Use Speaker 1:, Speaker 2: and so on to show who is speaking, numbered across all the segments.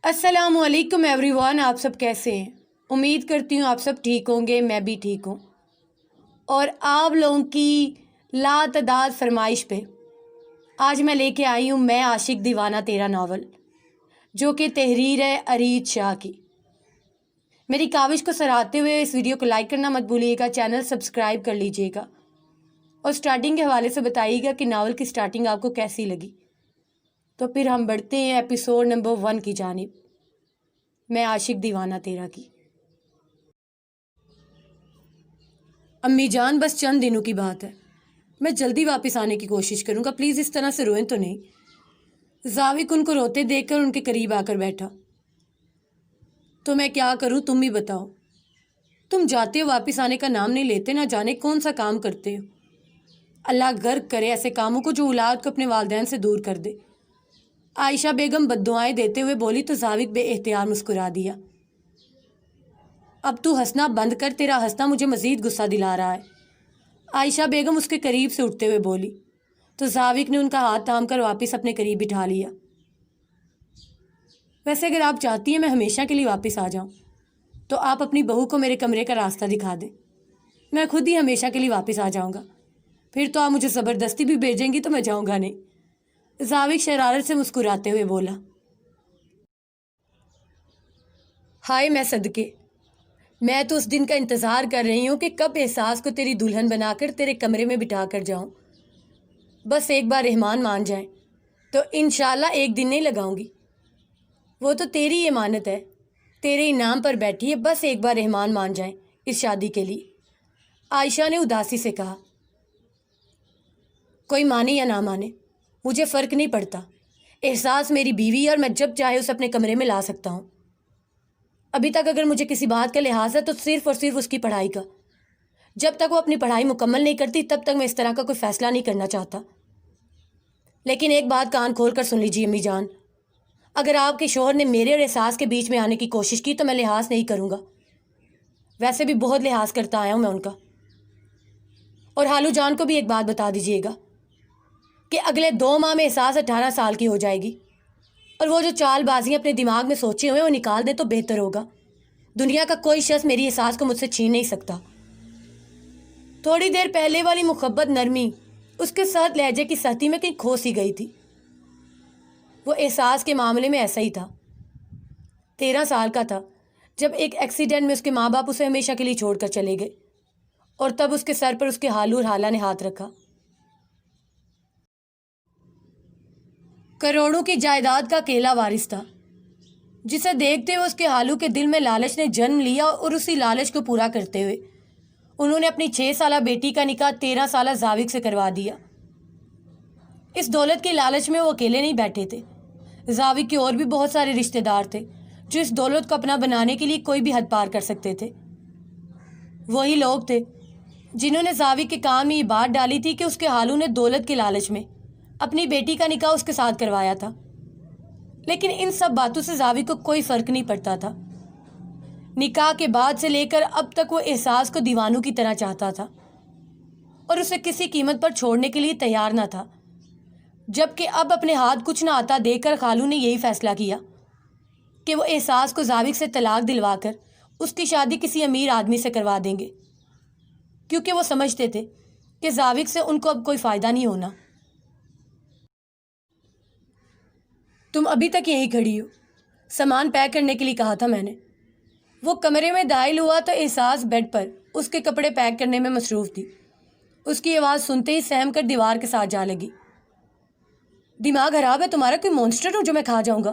Speaker 1: السلام علیکم every one, آپ سب کیسے ہیں؟ امید کرتی ہوں آپ سب ٹھیک ہوں گے، میں بھی ٹھیک ہوں۔ اور آپ لوگوں کی لاتعداد فرمائش پہ آج میں لے کے آئی ہوں میں عاشق دیوانہ تیرا ناول، جو کہ تحریر ہے ارید شاہ کی۔ میری کاوش کو سراہتے ہوئے اس ویڈیو کو لائک کرنا مت بھولیے گا، چینل سبسکرائب کر لیجیے گا اور سٹارٹنگ کے حوالے سے بتائیے گا کہ ناول کی سٹارٹنگ آپ کو کیسی لگی۔ تو پھر ہم بڑھتے ہیں ایپیسوڈ نمبر 1 کی جانب، میں عاشق دیوانہ تیرا کی۔ امی جان، بس چند دنوں کی بات ہے، میں جلدی واپس آنے کی کوشش کروں گا، پلیز اس طرح سے روئیں تو نہیں۔ زاوق ان کو روتے دیکھ کر ان کے قریب آ کر بیٹھا۔ تو میں کیا کروں، تم بھی بتاؤ۔ تم جاتے ہو، واپس آنے کا نام نہیں لیتے، نہ جانے کون سا کام کرتے ہو۔ اللہ غرق کرے ایسے کاموں کو جو اولاد کو اپنے والدین سے دور کر دے۔ عائشہ بیگم بد دعائیں دیتے ہوئے بولی تو زاوق بے اختیار مسکرا دیا۔ اب تو ہنسنا بند کر، تیرا ہنسنا مجھے مزید غصہ دلا رہا ہے، عائشہ بیگم اس کے قریب سے اٹھتے ہوئے بولی تو زاوق نے ان کا ہاتھ تھام کر واپس اپنے قریب بٹھا لیا۔ ویسے اگر آپ چاہتی ہیں میں ہمیشہ کے لیے واپس آ جاؤں تو آپ اپنی بہو کو میرے کمرے کا راستہ دکھا دیں، میں خود ہی ہمیشہ کے لیے واپس آ جاؤں گا۔ پھر تو آپ مجھے زبردستی بھی بھیجیں گی تو میں جاؤں گا نہیں، زاوق شرارت سے مسکراتے ہوئے بولا۔ ہائے میں صدقے، میں تو اس دن کا انتظار کر رہی ہوں کہ کب احساس کو تیری دلہن بنا کر تیرے کمرے میں بٹھا کر جاؤں۔ بس ایک بار رحمان مان جائیں تو انشاءاللہ ایک دن نہیں لگاؤں گی، وہ تو تیری امانت ہے، تیرے انعام پر بیٹھی ہے، بس ایک بار رحمان مان جائیں اس شادی کے لیے، عائشہ نے اداسی سے کہا۔ کوئی مانے یا نہ مانے مجھے فرق نہیں پڑتا، احساس میری بیوی ہے اور میں جب چاہے اسے اپنے کمرے میں لا سکتا ہوں۔ ابھی تک اگر مجھے کسی بات کا لحاظ ہے تو صرف اور صرف اس کی پڑھائی کا۔ جب تک وہ اپنی پڑھائی مکمل نہیں کرتی تب تک میں اس طرح کا کوئی فیصلہ نہیں کرنا چاہتا۔ لیکن ایک بات کان کھول کر سن لیجیے امی جان، اگر آپ کے شوہر نے میرے اور احساس کے بیچ میں آنے کی کوشش کی تو میں لحاظ نہیں کروں گا، ویسے بھی بہت لحاظ کرتا آیا ہوں میں ان کا۔ اور حالو جان کو بھی ایک بات بتا دیجیے گا کہ اگلے 2 ماہ میں احساس 18 سال کی ہو جائے گی، اور وہ جو چال بازیاں اپنے دماغ میں سوچے ہوئے وہ نکال دیں تو بہتر ہوگا۔ دنیا کا کوئی شخص میری احساس کو مجھ سے چھین نہیں سکتا۔ تھوڑی دیر پہلے والی محبت نرمی اس کے ساتھ لہجے کی سختی میں کہیں کھو سی گئی تھی۔ وہ احساس کے معاملے میں ایسا ہی تھا۔ 13 سال کا تھا جب ایک ایکسیڈنٹ میں اس کے ماں باپ اسے ہمیشہ کے لیے چھوڑ کر چلے گئے، اور تب اس کے سر پر اس کے حالو اور حالہ نے ہاتھ رکھا۔ کروڑوں کی جائیداد کا اکیلا وارث تھا، جسے دیکھتے ہوئے اس کے حالو کے دل میں لالچ نے جنم لیا، اور اسی لالچ کو پورا کرتے ہوئے انہوں نے اپنی 6 سالہ بیٹی کا نکاح 13 سالہ زاوق سے کروا دیا۔ اس دولت کی لالچ میں وہ اکیلے نہیں بیٹھے تھے، زاوق کے اور بھی بہت سارے رشتہ دار تھے جو اس دولت کو اپنا بنانے کے لیے کوئی بھی حد پار کر سکتے تھے۔ وہی لوگ تھے جنہوں نے زاوق کے کان میں یہ بات ڈالی تھی کہ اس کے حالو نے دولت کے لالچ میں اپنی بیٹی کا نکاح اس کے ساتھ کروایا تھا۔ لیکن ان سب باتوں سے زاوق کو کوئی فرق نہیں پڑتا تھا۔ نکاح کے بعد سے لے کر اب تک وہ احساس کو دیوانوں کی طرح چاہتا تھا اور اسے کسی قیمت پر چھوڑنے کے لیے تیار نہ تھا، جبکہ اب اپنے ہاتھ کچھ نہ آتا دیکھ کر خالو نے یہی فیصلہ کیا کہ وہ احساس کو زاوق سے طلاق دلوا کر اس کی شادی کسی امیر آدمی سے کروا دیں گے، کیونکہ وہ سمجھتے تھے کہ زاوق سے ان کو اب کوئی فائدہ نہیں ہونا۔ تم ابھی تک یہیں کھڑی ہو، سامان پیک کرنے کے لیے کہا تھا میں نے۔ وہ کمرے میں داخل ہوا تو احساس بیڈ پر اس کے کپڑے پیک کرنے میں مصروف تھی۔ اس کی آواز سنتے ہی سہم کر دیوار کے ساتھ جا لگی۔ دماغ خراب ہے تمہارا، کوئی مونسٹر ہوں جو میں کھا جاؤں گا؟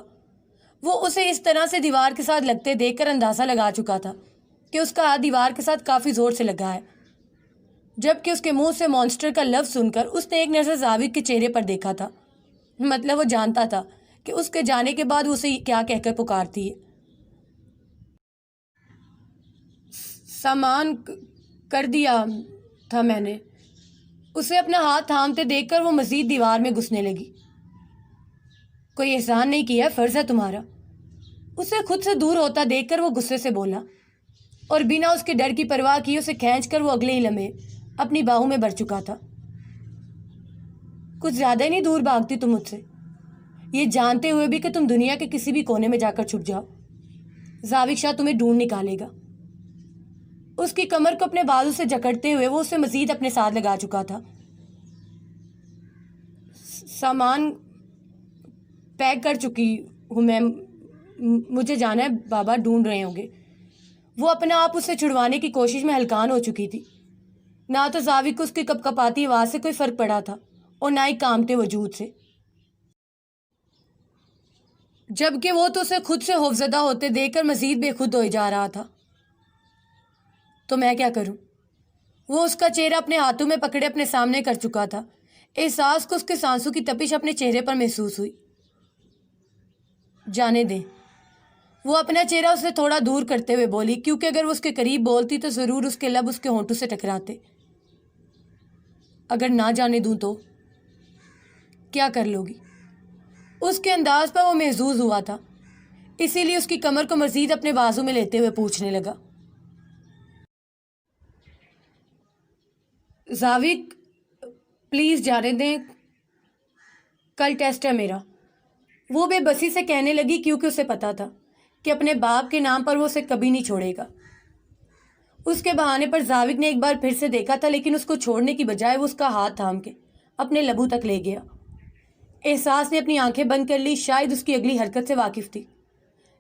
Speaker 1: وہ اسے اس طرح سے دیوار کے ساتھ لگتے دیکھ کر اندازہ لگا چکا تھا کہ اس کا ہاتھ دیوار کے ساتھ کافی زور سے لگا ہے، جبکہ اس کے منہ سے مونسٹر کا لفظ سن کر اس نے ایک نظر زاوق کے چہرے پر دیکھا تھا۔ مطلب وہ جانتا تھا کہ اس کے جانے کے بعد وہ اسے کیا کہہ کر پکارتی ہے۔ سامان کر دیا تھا میں نے، اسے اپنا ہاتھ تھامتے دیکھ کر وہ مزید دیوار میں گھسنے لگی۔ کوئی احسان نہیں کیا، فرض ہے تمہارا۔ اسے خود سے دور ہوتا دیکھ کر وہ غصے سے بولا، اور بنا اس کے ڈر کی پرواہ کیے اسے کھینچ کر وہ اگلے ہی لمحے اپنی باہوں میں بڑھ چکا تھا۔ کچھ زیادہ ہی نہیں دور بھاگتی تم مجھ سے، یہ جانتے ہوئے بھی کہ تم دنیا کے کسی بھی کونے میں جا کر چھپ جاؤ، زاوق شاہ تمہیں ڈھونڈ نکالے گا۔ اس کی کمر کو اپنے بازو سے جکڑتے ہوئے وہ اسے مزید اپنے ساتھ لگا چکا تھا۔ سامان پیک کر چکی ہوں میں، مجھے جانا ہے، بابا ڈھونڈ رہے ہوں گے۔ وہ اپنا آپ اس سے چھڑوانے کی کوشش میں ہلکان ہو چکی تھی۔ نہ تو زاوق کو اس کی کپ کپاتی آواز سے کوئی فرق پڑا تھا اور نہ ہی کامتے وجود سے، جبکہ وہ تو اسے خود سے خوفزدہ ہوتے دیکھ کر مزید بے خود ہوئے جا رہا تھا۔ تو میں کیا کروں؟ وہ اس کا چہرہ اپنے ہاتھوں میں پکڑے اپنے سامنے کر چکا تھا۔ احساس کو اس کے سانسوں کی تپش اپنے چہرے پر محسوس ہوئی۔ جانے دیں، وہ اپنا چہرہ اس سے تھوڑا دور کرتے ہوئے بولی، کیونکہ اگر وہ اس کے قریب بولتی تو ضرور اس کے لب اس کے ہونٹوں سے ٹکراتے۔ اگر نہ جانے دوں تو کیا کر لو گی؟ اس کے انداز پر وہ محظوظ ہوا تھا، اسی لیے اس کی کمر کو مزید اپنے بازو میں لیتے ہوئے پوچھنے لگا، زاوق پلیز جانے دیں، کل ٹیسٹ ہے میرا۔ وہ بے بسی سے کہنے لگی، کیونکہ اسے پتا تھا کہ اپنے باپ کے نام پر وہ اسے کبھی نہیں چھوڑے گا۔ اس کے بہانے پر زاوق نے ایک بار پھر سے دیکھا تھا، لیکن اس کو چھوڑنے کی بجائے وہ اس کا ہاتھ تھام کے اپنے لبوں تک لے گیا۔ احساس نے اپنی آنکھیں بند کر لی، شاید اس کی اگلی حرکت سے واقف تھی،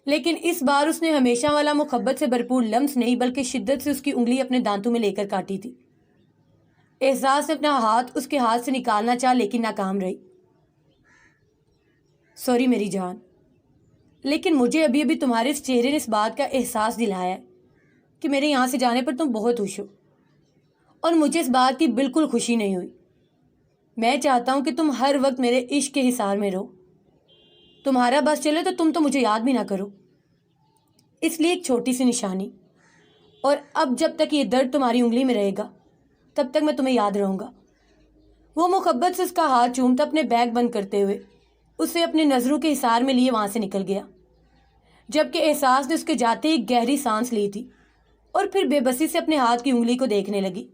Speaker 1: لیکن اس بار اس نے ہمیشہ والا محبت سے بھرپور لمس نہیں بلکہ شدت سے اس کی انگلی اپنے دانتوں میں لے کر کاٹی تھی۔ احساس نے اپنا ہاتھ اس کے ہاتھ سے نکالنا چاہا، لیکن ناکام رہی۔ سوری میری جان، لیکن مجھے ابھی ابھی تمہارے اس چہرے نے اس بات کا احساس دلایا ہے کہ میرے یہاں سے جانے پر تم بہت خوش ہو، اور مجھے اس بات کی بالکل خوشی نہیں ہوئی۔ میں چاہتا ہوں کہ تم ہر وقت میرے عشق کے حصار میں رہو۔ تمہارا بس چلے تو تم تو مجھے یاد بھی نہ کرو۔ اس لیے ایک چھوٹی سی نشانی، اور اب جب تک یہ درد تمہاری انگلی میں رہے گا تب تک میں تمہیں یاد رہوں گا۔ وہ محبت سے اس کا ہاتھ چومتا اپنے بیگ بند کرتے ہوئے اسے اپنے نظروں کے حصار میں لیے وہاں سے نکل گیا، جبکہ احساس نے اس کے جاتے ایک گہری سانس لی تھی اور پھر بے بسی سے اپنے ہاتھ کی انگلی کو دیکھنے لگی۔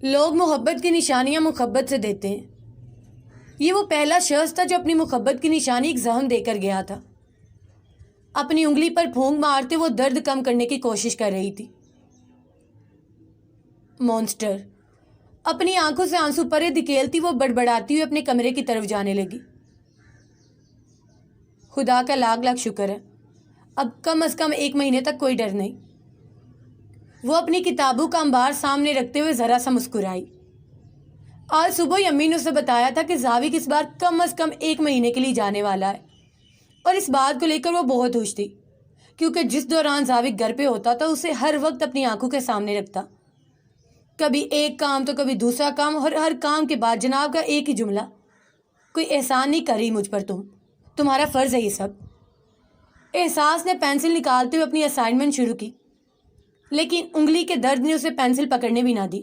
Speaker 1: لوگ محبت کی نشانیاں محبت سے دیتے ہیں۔ یہ وہ پہلا شخص تھا جو اپنی محبت کی نشانی ایک زخم دے کر گیا تھا۔ اپنی انگلی پر پھونک مارتے وہ درد کم کرنے کی کوشش کر رہی تھی۔ مونسٹر، اپنی آنکھوں سے آنسو پرے دھکیلتی وہ بڑبڑاتی ہوئی اپنے کمرے کی طرف جانے لگی۔ خدا کا لاکھ لاکھ شکر ہے، اب کم از کم 1 مہینے تک کوئی ڈر نہیں۔ وہ اپنی کتابوں کا انبار سامنے رکھتے ہوئے ذرا سا مسکرائی۔ آج صبح ہی امی نے اسے بتایا تھا کہ زاوق اس بار کم از کم 1 مہینے کے لیے جانے والا ہے، اور اس بات کو لے کر وہ بہت خوش تھی، کیونکہ جس دوران زاوق گھر پہ ہوتا تھا اسے ہر وقت اپنی آنکھوں کے سامنے رکھتا، کبھی ایک کام تو کبھی دوسرا کام، اور ہر کام کے بعد جناب کا ایک ہی جملہ، کوئی احسان نہیں کر رہی مجھ پر تمہارا فرض ہے یہ سب۔ احساس نے پینسل نکالتے ہوئے اپنی اسائنمنٹ شروع کی، لیکن انگلی کے درد نے اسے پینسل پکڑنے بھی نہ دی۔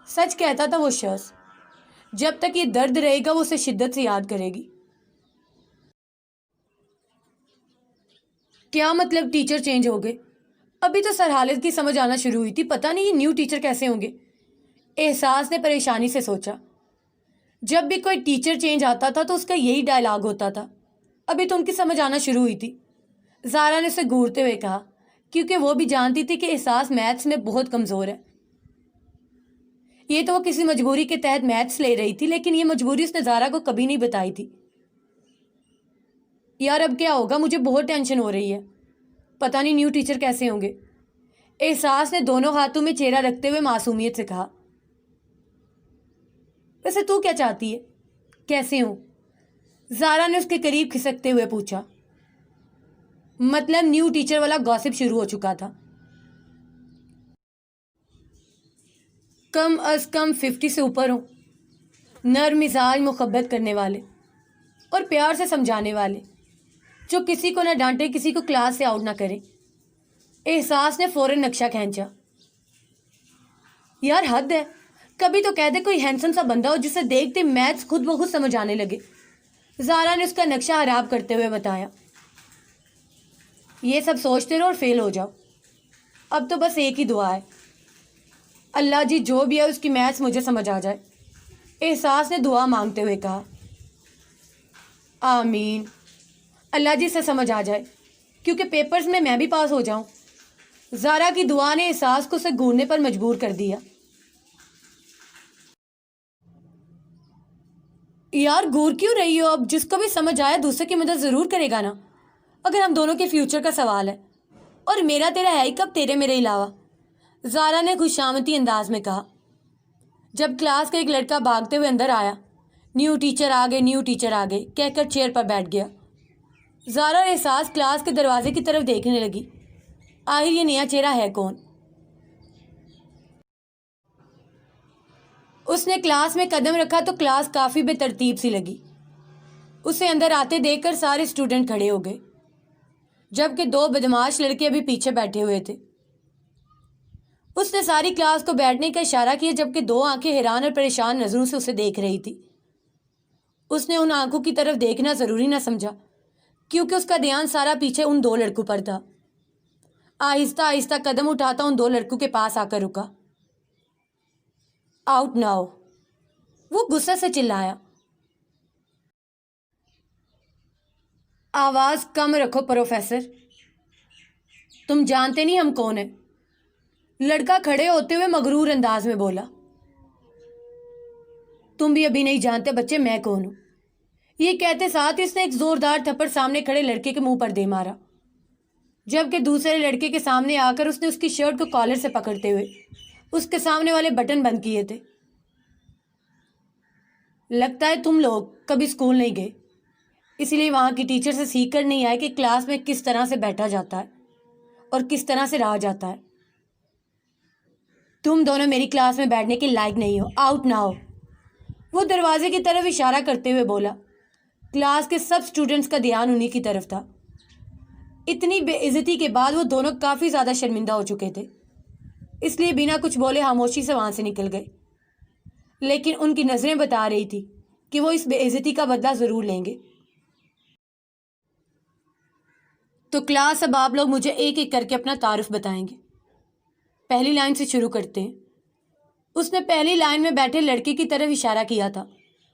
Speaker 1: سچ کہتا تھا وہ شخص، جب تک یہ درد رہے گا وہ اسے شدت سے یاد کرے گی۔ کیا مطلب ٹیچر چینج ہو گئے؟ ابھی تو سر حالت کی سمجھ آنا شروع ہوئی تھی، پتہ نہیں یہ نیو ٹیچر کیسے ہوں گے؟ احساس نے پریشانی سے سوچا۔ جب بھی کوئی ٹیچر چینج آتا تھا تو اس کا یہی ڈائلاگ ہوتا تھا۔ ابھی تو ان کی سمجھ آنا شروع ہوئی تھی۔ زارا نے اسے گھورتے ہوئے کہا، کیونکہ وہ بھی جانتی تھی کہ احساس میتھس میں بہت کمزور ہے۔ یہ تو وہ کسی مجبوری کے تحت میتھس لے رہی تھی، لیکن یہ مجبوری اس نے زارا کو کبھی نہیں بتائی تھی۔ یار اب کیا ہوگا؟ مجھے بہت ٹینشن ہو رہی ہے، پتہ نہیں نیو ٹیچر کیسے ہوں گے۔ احساس نے دونوں ہاتھوں میں چہرہ رکھتے ہوئے معصومیت سے کہا۔ ویسے تو کیا چاہتی ہے؟ کیسے ہوں؟ زارا نے اس کے قریب کھسکتے ہوئے پوچھا۔ مطلب نیو ٹیچر والا گاسپ شروع ہو چکا تھا۔ کم از کم 50 سے اوپر ہوں، نرم مزاج، محبت کرنے والے اور پیار سے سمجھانے والے، جو کسی کو نہ ڈانٹے، کسی کو کلاس سے آؤٹ نہ کرے۔ احساس نے فوراً نقشہ کھینچا۔ یار حد ہے، کبھی تو کہہ دے کوئی ہینڈسم سا بندہ ہو جسے دیکھتے میتھس خود بخود سمجھ آنے لگے۔ زارا نے اس کا نقشہ خراب کرتے ہوئے بتایا۔ یہ سب سوچتے رہو اور فیل ہو جاؤ۔ اب تو بس ایک ہی دعا ہے، اللہ جی جو بھی ہے اس کی میتھس مجھے سمجھ آ جائے۔ احساس نے دعا مانگتے ہوئے کہا، آمین، اللہ جی سے سمجھ آ جائے کیونکہ پیپرز میں بھی پاس ہو جاؤں۔ زارا کی دعا نے احساس کو اسے گھورنے پر مجبور کر دیا۔ یار گور کیوں رہی ہو؟ اب جس کو بھی سمجھ آیا دوسرے کی مدد ضرور کرے گا نا، اگر ہم دونوں کے فیوچر کا سوال ہے، اور میرا تیرا ہے ہی کب تیرے میرے علاوہ، زارا نے خوشامدی انداز میں کہا۔ جب کلاس کا ایک لڑکا بھاگتے ہوئے اندر آیا، نیو ٹیچر آ گئے، نیو ٹیچر آ گئے کہہ کر چیئر پر بیٹھ گیا۔ زارا اور احساس کلاس کے دروازے کی طرف دیکھنے لگی، آخر یہ نیا چہرہ ہے کون؟ اس نے کلاس میں قدم رکھا تو کلاس کافی بے ترتیب سی لگی۔ اسے اندر آتے دیکھ کر سارے اسٹوڈنٹ کھڑے ہو گئے، جبکہ دو بدماش لڑکے ابھی پیچھے بیٹھے ہوئے تھے۔ اس نے ساری کلاس کو بیٹھنے کا اشارہ کیا، جبکہ دو آنکھیں حیران اور پریشان نظروں سے اسے دیکھ رہی تھی۔ اس نے ان آنکھوں کی طرف دیکھنا ضروری نہ سمجھا، کیونکہ اس کا دھیان سارا پیچھے ان دو لڑکوں پر تھا۔ آہستہ آہستہ قدم اٹھاتا ان دو لڑکوں کے پاس آ کر رکا۔ آؤٹ ناؤ، وہ غصے سے چلایا۔ آواز کم رکھو پروفیسر، تم جانتے نہیں ہم کون ہیں، لڑکا کھڑے ہوتے ہوئے مغرور انداز میں بولا۔ تم بھی ابھی نہیں جانتے بچے میں کون ہوں۔ یہ کہتے ساتھ اس نے ایک زوردار تھپڑ سامنے کھڑے لڑکے کے منہ پر دے مارا، جبکہ دوسرے لڑکے کے سامنے آ کر اس نے اس کی شرٹ کو کالر سے پکڑتے ہوئے اس کے سامنے والے بٹن بند کیے تھے۔ لگتا ہے تم لوگ کبھی اسکول نہیں گئے، اسی لیے وہاں کی ٹیچر سے سیکھ کر نہیں آئے کہ کلاس میں کس طرح سے بیٹھا جاتا ہے اور کس طرح سے رہا جاتا ہے۔ تم دونوں میری کلاس میں بیٹھنے کے لائق نہیں ہو، آؤٹ نہ ہو۔ وہ دروازے کی طرف اشارہ کرتے ہوئے بولا۔ کلاس کے سب اسٹوڈنٹس کا دھیان انہی کی طرف تھا۔ اتنی بے عزتی کے بعد وہ دونوں کافی زیادہ شرمندہ ہو چکے تھے، اس لیے بنا کچھ بولے خاموشی سے وہاں سے نکل گئے، لیکن ان کی نظریں بتا رہی تھی کہ وہ اس بے عزتی کا بدلہ ضرور لیں گے۔ تو کلاس اب آپ لوگ مجھے ایک ایک کر کے اپنا تعارف بتائیں گے۔ پہلی لائن سے شروع کرتے ہیں۔ اس نے پہلی لائن میں بیٹھے لڑکے کی طرف اشارہ کیا تھا۔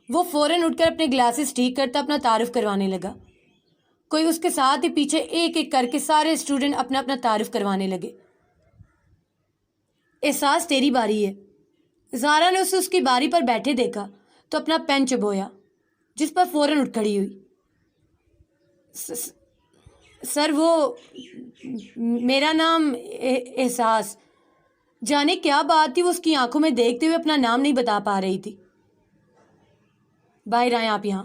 Speaker 1: وہ فوراً اٹھ کر اپنے گلاسز ٹھیک کرتا اپنا تعارف کروانے لگا۔ کوئی اس کے ساتھ ہی پیچھے ایک ایک کر کے سارے اسٹوڈنٹ اپنا اپنا تعارف کروانے لگے۔ احساس تیری باری ہے۔ زارا نے اسے اس کی باری پر بیٹھے دیکھا تو اپنا پین چبویا، جس پر فوراً اٹھ کھڑی ہوئی۔ سر وہ میرا نام احساس۔ جانے کیا بات تھی، وہ اس کی آنکھوں میں دیکھتے ہوئے اپنا نام نہیں بتا پا رہی تھی۔ باہر آئیں آپ یہاں،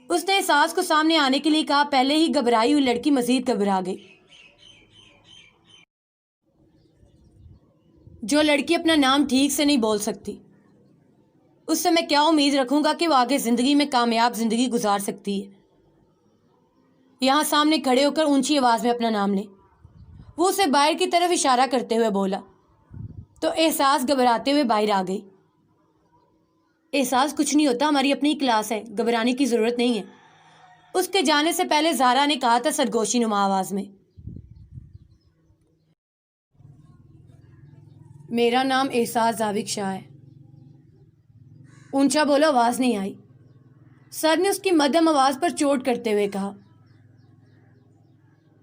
Speaker 1: اس نے احساس کو سامنے آنے کے لیے کہا۔ پہلے ہی گھبرائی ہوئی لڑکی مزید گھبرا گئی۔ جو لڑکی اپنا نام ٹھیک سے نہیں بول سکتی، اس سے میں کیا امید رکھوں گا کہ وہ آگے زندگی میں کامیاب زندگی گزار سکتی ہے؟ یہاں سامنے کھڑے ہو کر اونچی آواز میں اپنا نام لیں۔ وہ اسے باہر کی طرف اشارہ کرتے ہوئے بولا تو احساس گھبراتے ہوئے باہر آ گئی۔ احساس کچھ نہیں ہوتا، ہماری اپنی کلاس ہے، گھبرانے کی ضرورت نہیں ہے، اس کے جانے سے پہلے زارا نے کہا تھا سرگوشی نما آواز میں۔ میرا نام احساس زاوق شاہ ہے۔ اونچا بولو، آواز نہیں آئی۔ سر نے اس کی مدھم آواز پر چوٹ کرتے ہوئے کہا۔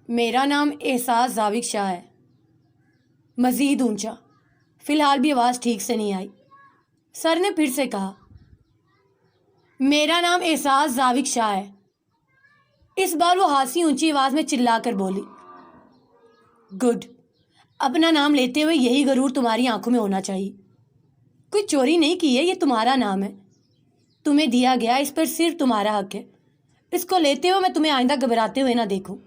Speaker 1: میرا نام احساس زاوق شاہ ہے۔ مزید اونچا۔ فی الحال بھی آواز ٹھیک سے نہیں آئی۔ سر نے پھر سے کہا، میرا نام احساس زاوق شاہ ہے۔ اس بار وہ خاصی اونچی آواز میں چلا کر بولی۔ گڈ، اپنا نام لیتے ہوئے یہی غرور تمہاری آنکھوں میں ہونا چاہیے۔ کوئی چوری نہیں کی ہے، یہ تمہارا نام ہے، تمہیں دیا گیا، اس پر صرف تمہارا حق ہے۔ اس کو لیتے ہوئے میں تمہیں آئندہ گھبراتے ہوئے نہ دیکھوں۔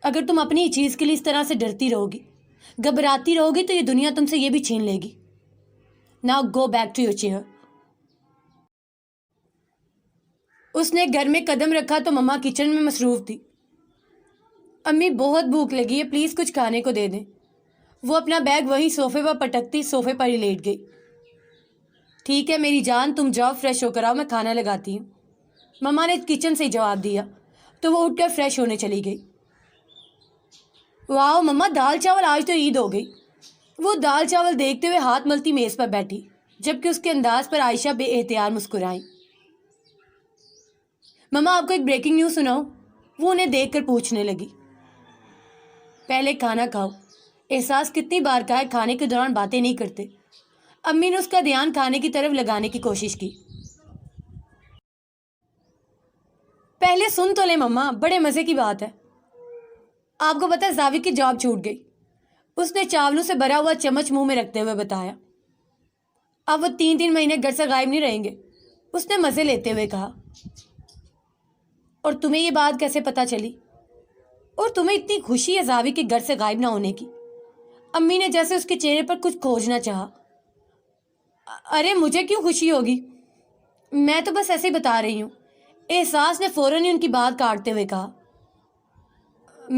Speaker 1: اگر تم اپنی ہی چیز کے لیے اس طرح سے ڈرتی رہو گی، گھبراتی رہو گی، تو یہ دنیا تم سے یہ بھی چھین لے گی۔ Now go back to your chair. اس نے گھر میں قدم رکھا تو مما کچن میں مصروف تھی۔ امی بہت بھوک لگی ہے، پلیز کچھ کھانے کو دے دیں۔ وہ اپنا بیگ وہیں صوفے پر پٹکتی صوفے پر ہی لیٹ گئی۔ ٹھیک ہے میری جان، تم جاؤ فریش ہو کر آؤ، میں کھانا لگاتی ہوں۔ مما نے کچن سے ہی جواب دیا تو وہ اٹھ کر فریش ہونے چلی گئی۔ واؤ مما، دال چاول، آج تو عید ہو گئی۔ وہ دال چاول دیکھتے ہوئے ہاتھ ملتی میز پر بیٹھی۔ جبکہ اس کے انداز پر عائشہ بے احتیاط مسکرائیں۔ مما آپ کو ایک بریکنگ نیوز سناؤ؟ وہ انہیں دیکھ کر پوچھنے لگی۔ پہلے کھانا کھاؤ۔ احساس کتنی بار کہا ہے کھانے کے دوران باتیں نہیں کرتے۔ امی نے اس کا دھیان کھانے کی طرف لگانے کی کوشش کی۔ پہلے سن تو لے مما، بڑے مزے کی بات ہے۔ آپ کو پتا زاوی کی جاب چھوٹ گئی، اس نے چاولوں سے بھرا ہوا چمچ منہ میں رکھتے ہوئے بتایا۔ اب وہ 3 مہینے گھر سے غائب نہیں رہیں گے، اس نے مزے لیتے ہوئے کہا۔ اور تمہیں یہ بات کیسے پتا چلی؟ اور تمہیں اتنی خوشی ہے زاوی کے گھر سے غائب نہ ہونے کی؟ امی نے جیسے اس کے چہرے پر کچھ کھوجنا چاہا۔ ارے مجھے کیوں خوشی ہوگی، میں تو بس ایسے ہی بتا رہی ہوں۔ احساس نے فوراً ہی ان کی بات کاٹتے ہوئے کہا۔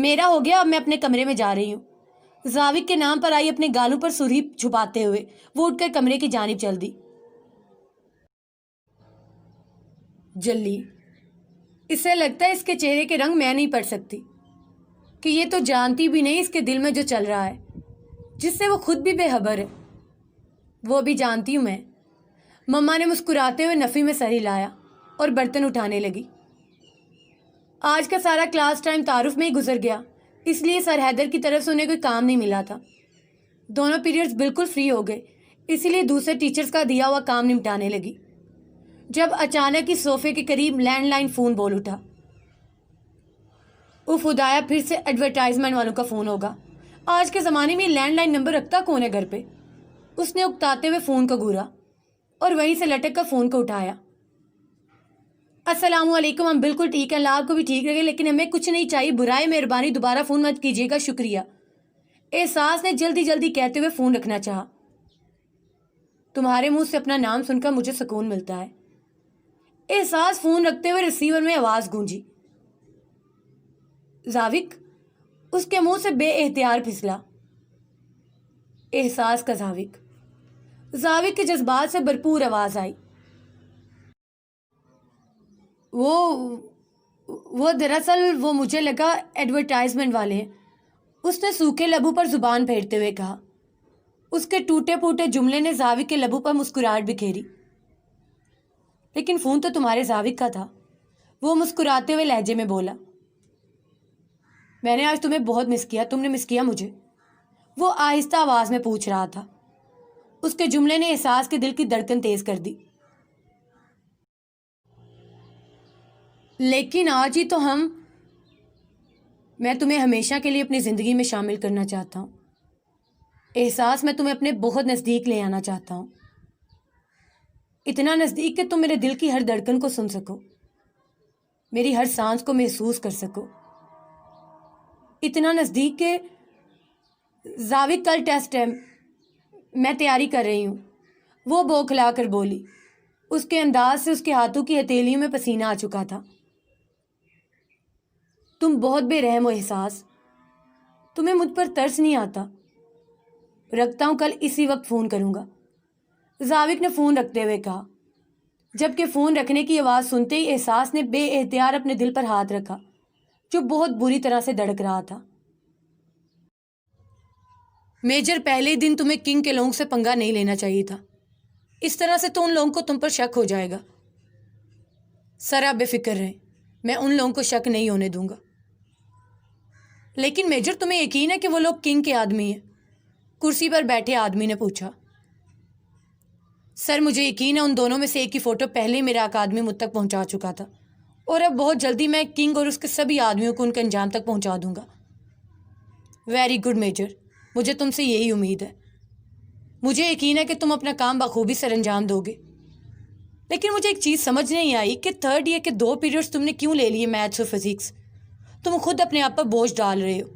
Speaker 1: میرا ہو گیا، اب میں اپنے کمرے میں جا رہی ہوں۔ زاوی کے نام پر آئی اپنے گالوں پر سرخی چھپاتے ہوئے وہ اٹھ کر کمرے کی جانب چل دی۔ جلی، اسے لگتا ہے اس کے چہرے کے رنگ میں نہیں پڑھ سکتی کہ یہ تو جانتی بھی نہیں اس کے دل میں جو چل رہا ہے، جس سے وہ خود بھی بے خبر ہے۔ وہ بھی جانتی ہوں میں۔ مما نے مسکراتے ہوئے نفی میں سر ہلایا اور برتن اٹھانے لگی۔ آج کا سارا کلاس ٹائم تعارف میں ہی گزر گیا، اس لیے سر حیدر کی طرف سے انہیں کوئی کام نہیں ملا تھا۔ دونوں پیریڈز بالکل فری ہو گئے، اسی لیے دوسرے ٹیچرز کا دیا ہوا کام نمٹانے لگی، جب اچانک ہی صوفے کے قریب لینڈ لائن فون بول اٹھا۔ خدایا، پھر سے ایڈورٹائزمنٹ والوں کا فون ہوگا۔ آج کے زمانے میں لینڈ لائن نمبر رکھتا کون ہے گھر پہ؟ اس نے اکتاتے ہوئے فون کو گھورا اور وہیں سے لٹک کر فون کو اٹھایا۔ السلام علیکم، ہم بالکل ٹھیک ہیں، اللہ آپ کو بھی ٹھیک رہے، لیکن ہمیں کچھ نہیں چاہیے، برائے مہربانی دوبارہ فون مت کیجیے گا، شکریہ۔ احساس نے جلدی جلدی کہتے ہوئے فون رکھنا چاہا۔ تمہارے منہ سے اپنا نام سن کر مجھے سکون ملتا ہے۔ احساس فون رکھتے ہوئے ریسیور میں آواز گونجی۔ زاوک، اس کے منہ سے بے اختیار پھسلا۔ احساس کا زاوک۔ زاوک کے جذبات سے بھرپور آواز آئی۔ وہ دراصل وہ مجھے لگا ایڈورٹائزمنٹ والے ہیں، اس نے سوکھے لبوں پر زبان پھیرتے ہوئے کہا۔ اس کے ٹوٹے پھوٹے جملے نے زاوک کے لبوں پر مسکراہٹ بکھیری۔ لیکن فون تو تمہارے زاوک کا تھا، وہ مسکراتے ہوئے لہجے میں بولا۔ میں نے آج تمہیں بہت مس کیا، تم نے مس کیا مجھے؟ وہ آہستہ آواز میں پوچھ رہا تھا۔ اس کے جملے نے احساس کے دل کی دھڑکن تیز کر دی۔ لیکن آج ہی تو میں تمہیں ہمیشہ کے لیے اپنی زندگی میں شامل کرنا چاہتا ہوں۔ احساس، میں تمہیں اپنے بہت نزدیک لے آنا چاہتا ہوں، اتنا نزدیک کہ تم میرے دل کی ہر دھڑکن کو سن سکو، میری ہر سانس کو محسوس کر سکو، اتنا نزدیک کہ زاوک کل ٹیسٹ ہے، میں تیاری کر رہی ہوں، وہ بوکھلا کر بولی۔ اس کے انداز سے اس کے ہاتھوں کی ہتھیلیوں میں پسینہ آ چکا تھا۔ تم بہت بے رحم ہو احساس، تمہیں مجھ پر ترس نہیں آتا۔ رکھتا ہوں، کل اسی وقت فون کروں گا، زاوک نے فون رکھتے ہوئے کہا، جبکہ فون رکھنے کی آواز سنتے ہی احساس نے بے اختیار اپنے دل پر ہاتھ رکھا جو بہت بری طرح سے دھڑک رہا تھا۔ میجر، پہلے ہی دن تمہیں کنگ کے لوگوں سے پنگا نہیں لینا چاہیے تھا، اس طرح سے تو ان لوگوں کو تم پر شک ہو جائے گا۔ سر آپ بے فکر رہیں، میں ان لوگوں کو شک نہیں ہونے دوں گا۔ لیکن میجر، تمہیں یقین ہے کہ وہ لوگ کنگ کے آدمی ہیں؟ کرسی پر بیٹھے آدمی نے پوچھا۔ سر مجھے یقین ہے ان دونوں میں سے ایک کی فوٹو پہلے ہی میرا آدمی مجھ تک پہنچا چکا تھا، اور اب بہت جلدی میں کنگ اور اس کے سبھی آدمیوں کو ان کے انجام تک پہنچا دوں گا۔ ویری گڈ میجر، مجھے تم سے یہی امید ہے۔ مجھے یقین ہے کہ تم اپنا کام بخوبی سر انجام دو گے۔ لیکن مجھے ایک چیز سمجھ نہیں آئی کہ 3rd ایئر کے 2 پیریڈز تم نے کیوں لے لیے، میتھس اور فزکس؟ تم خود اپنے آپ پر بوجھ ڈال رہے ہو،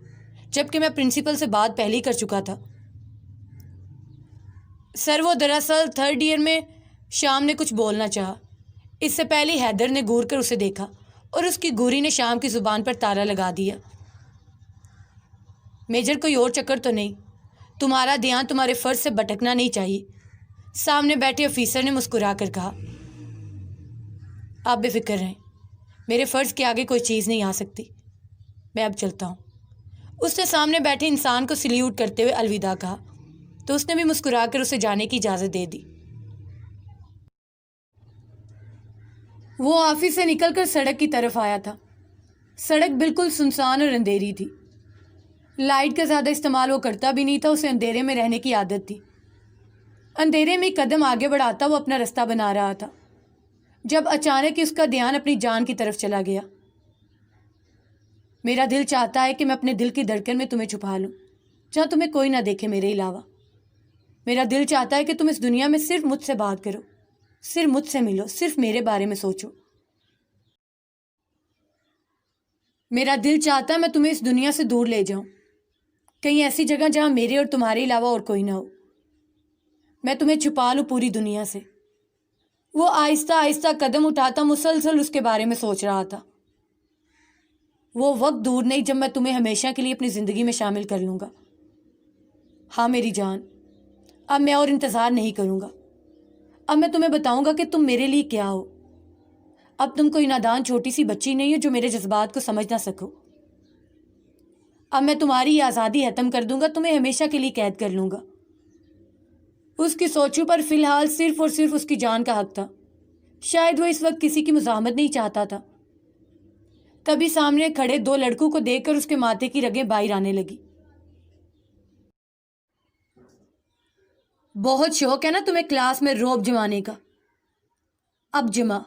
Speaker 1: جبکہ میں پرنسپل سے بات پہلے ہی کر چکا تھا۔ سر وہ دراصل 3rd ایئر میں شام نے کچھ بولنا چاہا، اس سے پہلے حیدر نے گور کر اسے دیکھا اور اس کی گوری نے شام کی زبان پر تالا لگا دیا۔ میجر، کوئی اور چکر تو نہیں؟ تمہارا دھیان تمہارے فرض سے بھٹکنا نہیں چاہیے، سامنے بیٹھے آفیسر نے مسکرا کر کہا۔ آپ بے فکر رہیں، میرے فرض کے آگے کوئی چیز نہیں آ سکتی، میں اب چلتا ہوں۔ اس نے سامنے بیٹھے انسان کو سلیوٹ کرتے ہوئے الوداع کہا تو اس نے بھی مسکرا کر اسے جانے کی اجازت دے دی۔ وہ آفس سے نکل کر سڑک کی طرف آیا تھا۔ سڑک بالکل سنسان اور اندھیری تھی۔ لائٹ کا زیادہ استعمال وہ کرتا بھی نہیں تھا، اسے اندھیرے میں رہنے کی عادت تھی۔ اندھیرے میں قدم آگے بڑھاتا وہ اپنا رستہ بنا رہا تھا جب اچانک اس کا دھیان اپنی جان کی طرف چلا گیا۔ میرا دل چاہتا ہے کہ میں اپنے دل کی دھڑکن میں تمہیں چھپا لوں، جہاں تمہیں کوئی نہ دیکھے میرے علاوہ۔ میرا دل چاہتا ہے کہ تم اس دنیا میں صرف مجھ سے بات کرو، صرف مجھ سے ملو، صرف میرے بارے میں سوچو۔ میرا دل چاہتا ہے میں تمہیں اس دنیا سے دور لے جاؤں، کہیں ایسی جگہ جہاں میرے اور تمہارے علاوہ اور کوئی نہ ہو۔ میں تمہیں چھپا لوں پوری دنیا سے۔ وہ آہستہ آہستہ قدم اٹھاتا مسلسل اس کے بارے میں سوچ رہا تھا۔ وہ وقت دور نہیں جب میں تمہیں ہمیشہ کے لیے اپنی زندگی میں شامل کر لوں گا۔ ہاں میری جان، اب میں اور انتظار نہیں کروں گا۔ اب میں تمہیں بتاؤں گا کہ تم میرے لیے کیا ہو۔ اب تم کوئی نادان چھوٹی سی بچی نہیں ہو جو میرے جذبات کو سمجھ نہ سکو۔ اب میں تمہاری یہ آزادی ختم کر دوں گا، تمہیں ہمیشہ کے لیے قید کر لوں گا۔ اس کی سوچوں پر فی الحال صرف اور صرف اس کی جان کا حق تھا۔ شاید وہ اس وقت کسی کی مزاحمت نہیں چاہتا تھا۔ تبھی سامنے کھڑے دو لڑکوں کو دیکھ کر اس کے ماتھے کی رگیں باہر آنے لگی۔ بہت شوق ہے نا تمہیں کلاس میں روب جمانے کا، اب جما۔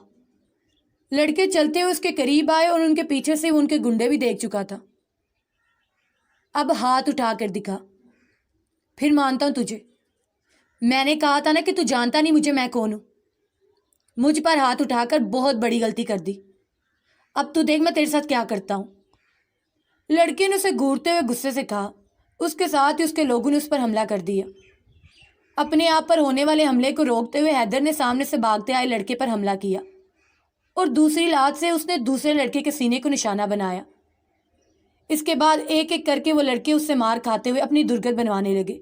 Speaker 1: لڑکے چلتے ہوئے اس کے قریب آئے اور ان کے پیچھے سے وہ ان کے گنڈے بھی دیکھ چکا تھا۔ اب ہاتھ اٹھا کر دکھا، پھر مانتا ہوں تجھے۔ میں نے کہا تھا نا کہ تو جانتا نہیں مجھے میں کون ہوں۔ مجھ پر ہاتھ اٹھا کر بہت بڑی غلطی کر دی۔ اب تو دیکھ میں تیرے ساتھ کیا کرتا ہوں۔ لڑکے نے اسے گھورتے ہوئے غصے سے کہا۔ اس کے ساتھ ہی اس کے لوگوں نے اس پر حملہ کر دیا۔ اپنے آپ پر ہونے والے حملے کو روکتے ہوئے حیدر نے سامنے سے بھاگتے آئے لڑکے پر حملہ کیا اور دوسری لات سے اس نے دوسرے لڑکے کے سینے کو نشانہ بنایا۔ اس کے بعد ایک ایک کر کے وہ لڑکے اس سے مار کھاتے ہوئے اپنی درگت بنوانے لگے۔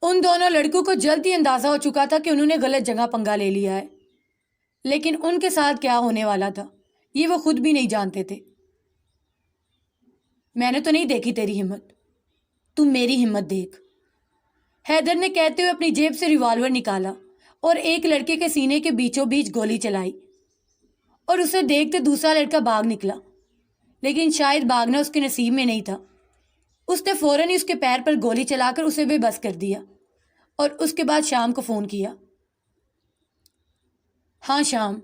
Speaker 1: ان دونوں لڑکوں کو جلد ہی اندازہ ہو چکا تھا کہ انہوں نے غلط جگہ پنگا لے لیا ہے، لیکن ان کے ساتھ کیا ہونے والا تھا یہ وہ خود بھی نہیں جانتے تھے۔ میں نے تو نہیں دیکھی تیری ہمت، تم میری ہمت دیکھ، حیدر نے کہتے ہوئے اپنی جیب سے ریوالور نکالا اور ایک لڑکے کے سینے کے بیچوں بیچ گولی چلائی اور اسے دیکھتے دوسرا لڑکا بھاگ نکلا، لیکن شاید بھاگنا اس کے نصیب میں نہیں تھا۔ اس نے فوراً ہی اس کے پیر پر گولی چلا کر اسے بے بس کر دیا اور اس کے بعد شام کو فون کیا۔ ہاں شام،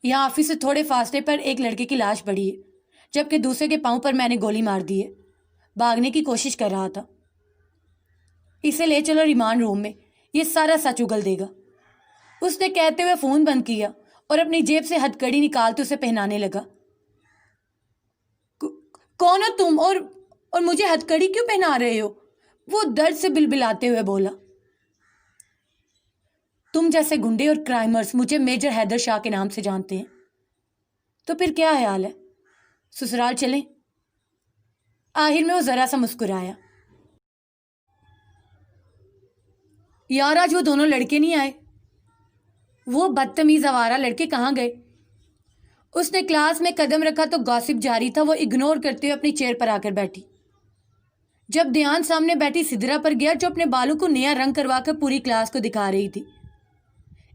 Speaker 1: یہاں آفس سے تھوڑے فاصلے پر ایک لڑکے کی لاش پڑی ہے، جبکہ دوسرے کے پاؤں پر میں نے گولی مار دی ہے، بھاگنے کی کوشش کر رہا تھا۔ اسے لے چلو ریمانڈ روم میں، یہ سارا سچ اگل دے گا۔ اس نے کہتے ہوئے فون بند کیا اور اپنی جیب سے ہتھ کڑی نکالتے اسے پہنانے لگا۔ کون ہو تم اور مجھے ہتھ کڑی کیوں پہنا رہے ہو؟ وہ درد سے بلبلاتے ہوئے بولا۔ تم جیسے گنڈے اور کرائمرز مجھے میجر حیدر شاہ کے نام سے جانتے ہیں، تو پھر کیا خیال ہے سسرال چلیں؟ آخر میں وہ ذرا سا مسکرایا۔ یار آج وہ دونوں لڑکے نہیں آئے، وہ بدتمیز آوارہ لڑکے کہاں گئے؟ اس نے کلاس میں قدم رکھا تو گاسپ جاری تھا، وہ اگنور کرتے ہوئے اپنی چیئر پر آ کر بیٹھی۔ جب دھیان سامنے بیٹھی سدرا پر گیا جو اپنے بالوں کو نیا رنگ کروا کر پوری کلاس کو دکھا رہی تھی۔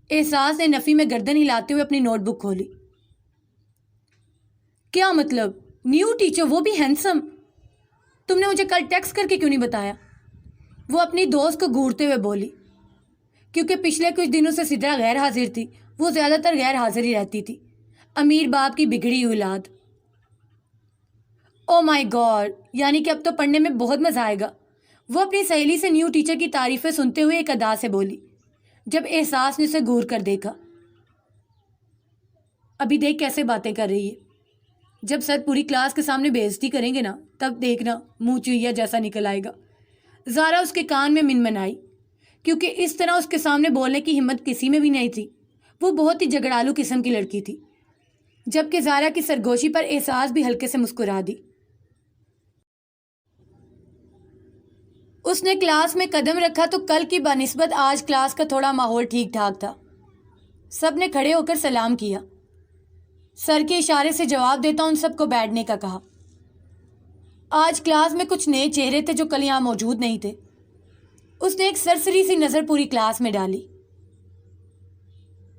Speaker 1: احساس نے نفی میں گردن ہلاتے ہوئے اپنی نوٹ بک کھولی۔ کیا مطلب؟ نیو ٹیچر، وہ بھی ہینڈسم؟ تم نے مجھے کل ٹیکسٹ کر کے کیوں نہیں بتایا؟ وہ اپنی دوست کو گھورتے ہوئے بولی۔ کیونکہ پچھلے کچھ دنوں سے سدرا غیر حاضر تھی، وہ زیادہ تر غیر حاضر ہی رہتی تھی، امیر باپ کی بگڑی ہوئی اولاد۔ او مائی گاڈ، یعنی کہ اب تو پڑھنے میں بہت مزہ آئے گا، وہ اپنی سہیلی سے نیو ٹیچر کی تعریفیں سنتے ہوئے ایک ادا سے بولی جب احساس نے اسے گھور کر دیکھا۔ ابھی دیکھ کیسے باتیں کر رہی ہے، جب سر پوری کلاس کے سامنے بے عزتی کریں گے نا تب دیکھنا منہ چوہیا جیسا نکل آئے گا۔ زارا اس کے کان میں منمنائی، کیونکہ اس طرح اس کے سامنے بولنے کی ہمت کسی میں بھی نہیں تھی۔ وہ بہت ہی جھگڑالو قسم کی لڑکی تھی، جبکہ زارا کی سرگوشی پر احساس بھی ہلکے سے مسکرا دی۔ اس نے کلاس میں قدم رکھا تو کل کی بنسبت آج کلاس کا تھوڑا ماحول ٹھیک ٹھاک تھا۔ سب نے کھڑے ہو کر سلام کیا۔ سر کے اشارے سے جواب دیتا ان سب کو بیٹھنے کا کہا۔ آج کلاس میں کچھ نئے چہرے تھے جو کل یہاں موجود نہیں تھے۔ اس نے ایک سرسری سی نظر پوری کلاس میں ڈالی۔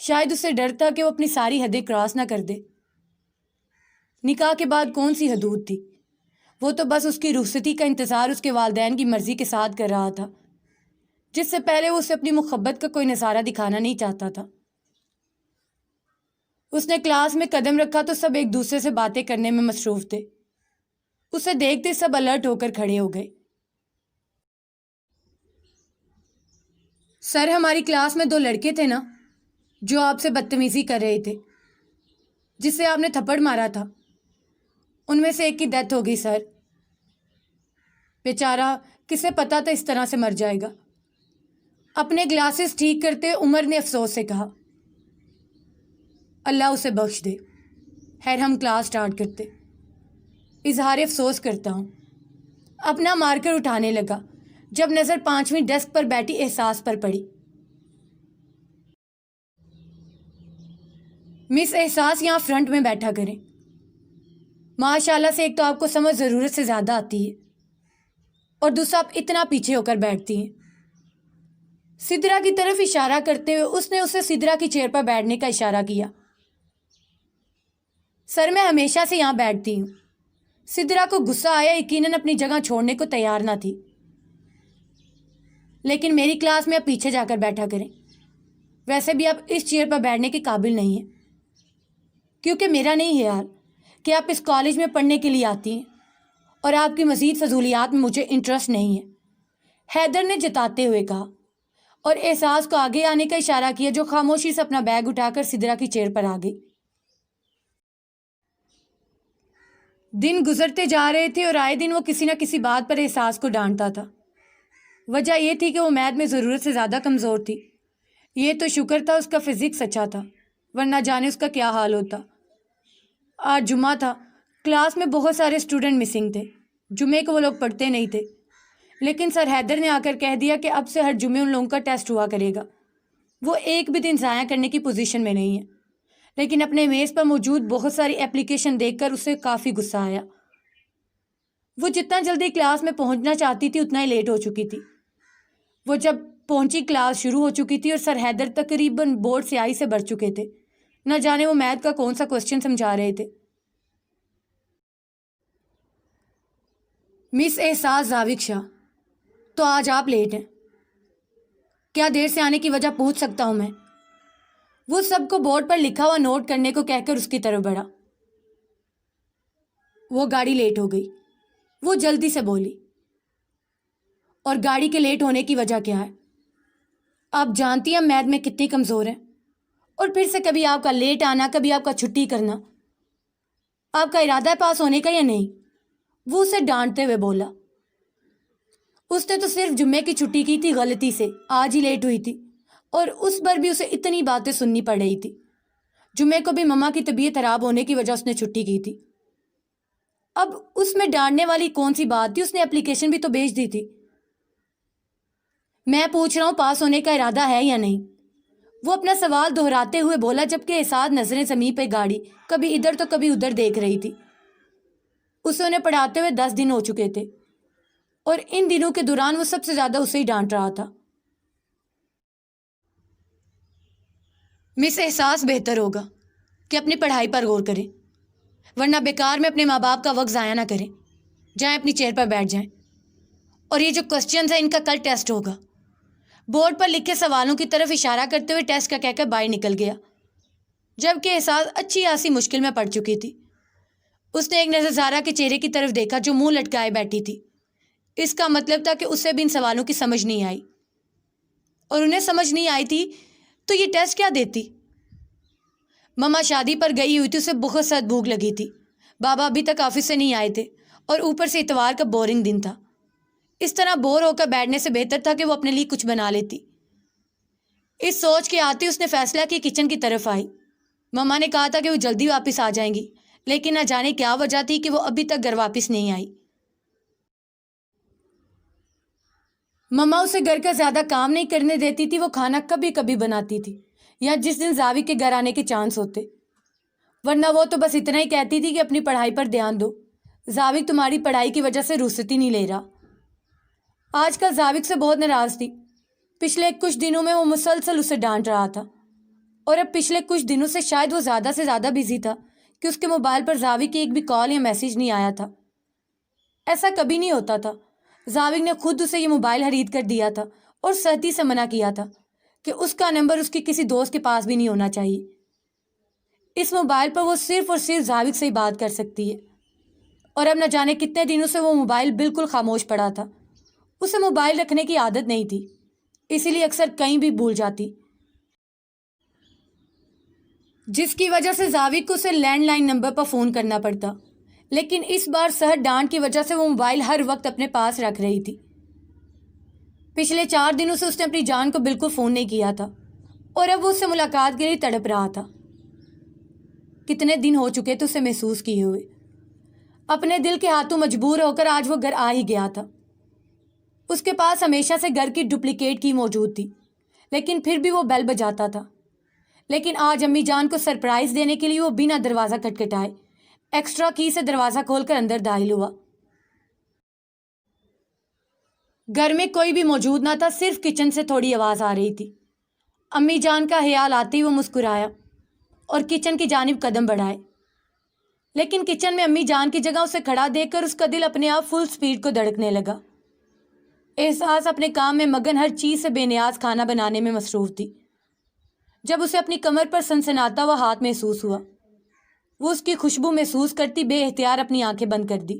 Speaker 1: شاید اسے ڈر تھا کہ وہ اپنی ساری حدیں کراس نہ کر دے۔ نکاح کے بعد کون سی حدود تھی؟ وہ تو بس اس کی رخصتی کا انتظار اس کے والدین کی مرضی کے ساتھ کر رہا تھا، جس سے پہلے وہ اسے اپنی محبت کا کوئی نظارہ دکھانا نہیں چاہتا تھا۔ اس نے کلاس میں قدم رکھا تو سب ایک دوسرے سے باتیں کرنے میں مصروف تھے۔ اسے دیکھتے سب الرٹ ہو کر کھڑے ہو گئے۔ سر، ہماری کلاس میں 2 لڑکے تھے نا جو آپ سے بدتمیزی کر رہے تھے، جس سے آپ نے تھپڑ مارا تھا، ان میں سے ایک کی ڈیتھ ہو گئی سر۔ بیچارہ، کسے پتا تھا اس طرح سے مر جائے گا۔ اپنے گلاسز ٹھیک کرتے عمر نے افسوس سے کہا۔ اللہ اسے بخش دے۔ خیر، ہم کلاس سٹارٹ کرتے۔ اظہار افسوس کرتا ہوں۔ اپنا مارکر اٹھانے لگا جب نظر 5ویں ڈیسک پر بیٹھی احساس پر پڑی۔ مس احساس یہاں فرنٹ میں بیٹھا کریں۔ ماشاءاللہ سے ایک تو آپ کو سمجھ ضرورت سے زیادہ آتی ہے، اور دوسرا آپ اتنا پیچھے ہو کر بیٹھتی ہیں۔ سدرا کی طرف اشارہ کرتے ہوئے اس نے اسے سدرا کی چیئر پر بیٹھنے کا اشارہ کیا۔ سر، میں ہمیشہ سے یہاں بیٹھتی ہوں۔ سدرا کو غصہ آیا، یقیناً اپنی جگہ چھوڑنے کو تیار نہ تھی، لیکن میری کلاس میں آپ پیچھے جا کر بیٹھا کریں۔ ویسے بھی آپ اس چیئر پر بیٹھنے کے قابل نہیں ہیں، کیونکہ میرا نہیں خیال کہ آپ اس کالج میں پڑھنے کے لیے آتی ہیں، اور آپ کی مزید فضولیات میں مجھے انٹرسٹ نہیں ہے، حیدر نے جتاتے ہوئے کہا، اور احساس کو آگے آنے کا اشارہ کیا، جو خاموشی سے اپنا بیگ اٹھا کر سدرا کی چیئر پر آ گئی۔ دن گزرتے جا رہے تھے اور آئے دن وہ کسی نہ کسی بات پر احساس کو ڈانٹتا تھا۔ وجہ یہ تھی کہ وہ میتھ میں ضرورت سے زیادہ کمزور تھی۔ یہ تو شکر تھا اس کا فزکس اچھا تھا، ورنہ جانے اس کا کیا حال ہوتا۔ آج جمعہ تھا، کلاس میں بہت سارے اسٹوڈنٹ مسنگ تھے۔ جمعے کو وہ لوگ پڑھتے نہیں تھے، لیکن سر حیدر نے آ کر کہہ دیا کہ اب سے ہر جمعے ان لوگوں کا ٹیسٹ ہوا کرے گا۔ وہ ایک بھی دن ضائع کرنے کی پوزیشن میں نہیں ہے، لیکن اپنے میز پر موجود بہت ساری اپلیکیشن دیکھ کر اسے کافی غصہ آیا۔ وہ جتنا جلدی کلاس میں پہنچنا چاہتی تھی اتنا ہی لیٹ ہو چکی تھی۔ وہ جب پہنچی کلاس شروع ہو چکی تھی اور سر حیدر تقریباً بورڈ سیاہی سے بھر چکے تھے، نہ جانے وہ میتھ کا کون سا کوسچن سمجھا رہے تھے۔ مس احساس زاوق شاہ، تو آج آپ لیٹ ہیں، کیا دیر سے آنے کی وجہ پوچھ سکتا ہوں میں؟ وہ سب کو بورڈ پر لکھا ہوا نوٹ کرنے کو کہہ کر اس کی طرف بڑھا۔ وہ گاڑی لیٹ ہو گئی، وہ جلدی سے بولی۔ اور گاڑی کے لیٹ ہونے کی وجہ کیا ہے؟ آپ جانتی ہیں میتھ میں کتنی کمزور ہیں، اور پھر سے کبھی آپ کا لیٹ آنا، کبھی آپ کا چھٹی کرنا۔ آپ کا ارادہ ہے پاس ہونے کا یا نہیں؟ وہ اسے ڈانٹتے ہوئے بولا۔ اس نے تو صرف جمعے کی چھٹی کی تھی غلطی سے، آج ہی لیٹ ہوئی تھی، اور اس پر بھی اسے اتنی باتیں سننی پڑ رہی تھی۔ جمعے کو بھی مما کی طبیعت خراب ہونے کی وجہ اس نے چھٹی کی تھی۔ اب اس میں ڈانٹنے والی کون سی بات تھی؟ اس نے اپلیکیشن بھی تو بھیج دی تھی۔ میں پوچھ رہا ہوں پاس ہونے کا ارادہ ہے یا نہیں؟ وہ اپنا سوال دہراتے ہوئے بولا، جبکہ احساس نظریں زمین پہ گاڑی کبھی ادھر تو کبھی ادھر دیکھ رہی تھی۔ اسے انہیں پڑھاتے ہوئے 10 دن ہو چکے تھے، اور ان دنوں کے دوران وہ سب سے زیادہ اسے ہی ڈانٹ رہا تھا۔ مس احساس، بہتر ہوگا کہ اپنی پڑھائی پر غور کریں، ورنہ بیکار میں اپنے ماں باپ کا وقت ضائع نہ کریں۔ جائیں اپنی چیئر پر بیٹھ جائیں، اور یہ جو کوسچنز ہیں ان کا کل ٹیسٹ ہوگا۔ بورڈ پر لکھے سوالوں کی طرف اشارہ کرتے ہوئے ٹیسٹ کا کہہ کر باہر نکل گیا، جبکہ احساس اچھی خاصی مشکل میں پڑ چکی تھی۔ اس نے ایک نظر زارا کے چہرے کی طرف دیکھا جو منہ لٹکائے بیٹھی تھی۔ اس کا مطلب تھا کہ اسے بھی ان سوالوں کی سمجھ نہیں آئی، اور انہیں سمجھ نہیں آئی تھی تو یہ ٹیسٹ کیا دیتی؟ مما شادی پر گئی ہوئی تھی، اسے بہت سخت بھوک لگی تھی، بابا ابھی تک آفس سے نہیں آئے تھے، اور اوپر سے اتوار کا بورنگ دن تھا۔ اس طرح بور ہو کر بیٹھنے سے بہتر تھا کہ وہ اپنے لیے کچھ بنا لیتی۔ اس سوچ کے آتے اس نے فیصلہ کی کچن کی طرف آئی۔ مما نے کہا تھا کہ وہ جلدی واپس آ جائیں گی، لیکن نہ جانے کیا وجہ تھی کہ وہ ابھی تک گھر واپس نہیں آئی۔ مما اسے گھر کا زیادہ کام نہیں کرنے دیتی تھی، وہ کھانا کبھی کبھی بناتی تھی، یا جس دن زاوی کے گھر آنے کے چانس ہوتے، ورنہ وہ تو بس اتنا ہی کہتی تھی کہ اپنی پڑھائی پر دھیان دو، زاوک تمہاری پڑھائی کی وجہ سے رخصتی نہیں لے رہا۔ آج کل زاوک سے بہت ناراض تھی۔ پچھلے کچھ دنوں میں وہ مسلسل اسے ڈانٹ رہا تھا۔ اور اب پچھلے کچھ دنوں سے شاید وہ زیادہ سے زیادہ بزی تھا کہ اس کے موبائل پر زاوق کی ایک بھی کال یا میسیج نہیں آیا تھا۔ ایسا کبھی نہیں ہوتا تھا۔ زاوق نے خود اسے یہ موبائل خرید کر دیا تھا اور سختی سے منع کیا تھا کہ اس کا نمبر اس کی کسی دوست کے پاس بھی نہیں ہونا چاہیے۔ اس موبائل پر وہ صرف اور صرف زاوق سے ہی بات کر سکتی ہے، اور اب نہ جانے کتنے دنوں سے وہ موبائل بالکل خاموش پڑا تھا۔ اسے موبائل رکھنے کی عادت نہیں تھی، اسی لیے اکثر کہیں بھی بھول جاتی، جس کی وجہ سے زاوق کو اسے لینڈ لائن نمبر پر فون کرنا پڑتا۔ لیکن اس بار سخت ڈانٹ کی وجہ سے وہ موبائل ہر وقت اپنے پاس رکھ رہی تھی۔ پچھلے 4 دنوں سے اس نے اپنی جان کو بالکل فون نہیں کیا تھا، اور اب وہ اس سے ملاقات کے لیے تڑپ رہا تھا۔ کتنے دن ہو چکے تھے اسے محسوس کیے ہوئے۔ اپنے دل کے ہاتھوں مجبور ہو کر آج وہ گھر آ ہی گیا تھا۔ اس کے پاس ہمیشہ سے گھر کی ڈپلیکیٹ کی موجود تھی، لیکن پھر بھی وہ بیل بجاتا تھا۔ لیکن آج امی جان کو سرپرائز دینے کے لیے وہ بنا دروازہ کھٹکھٹائے ایکسٹرا کی سے دروازہ کھول کر اندر داخل ہوا۔ گھر میں کوئی بھی موجود نہ تھا، صرف کچن سے تھوڑی آواز آ رہی تھی۔ امی جان کا خیال آتے ہی وہ مسکرایا اور کچن کی جانب قدم بڑھائے، لیکن کچن میں امی جان کی جگہ اسے کھڑا دیکھ کر اس کا دل اپنے آپ فل سپیڈ کو دھڑکنے لگا۔ احساس اپنے کام میں مگن ہر چیز سے بے نیاز کھانا بنانے میں مصروف تھی، جب اسے اپنی کمر پر سنسناتا ہوا ہاتھ محسوس ہوا۔ وہ اس کی خوشبو محسوس کرتی بے اختیار اپنی آنکھیں بند کر دی۔